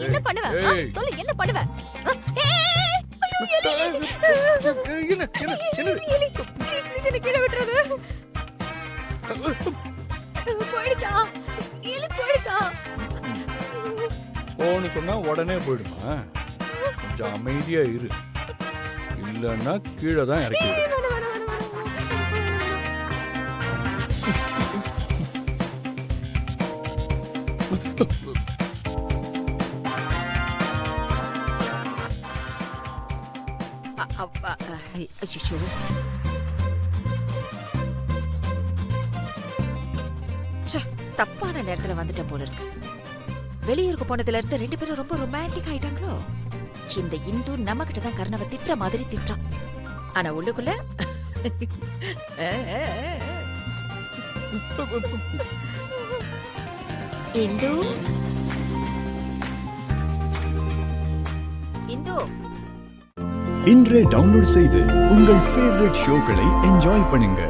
என்ன பண்ணுவ? சொல்லு என்ன பண்ணுவ? போன்னு சொன்னா உடனே போயிடுமா? கொஞ்சம் அமைதியா இரு, இல்லன்னா கீழே தான் இறக்கி விடு. அச்சோ, தப்பான நேரத்துல வந்துட்ட போல இருக்கு. வெளியூருக்கு போனதுல இருந்து 2 பேரும் ரொம்ப ரொமான்டிக் ஆயிட்டாங்களோ. இந்த இந்து நம்ம கிட்ட தான் கர்ணவை திட்டுற மாதிரி திட்டான். ஆனா உள்ளுக்குள்ள இந்து இந்து இன்றே டவுன்லோட் செய்து உங்கள் ஃபேவரட் ஷோக்களை என்ஜாய் பண்ணுங்க.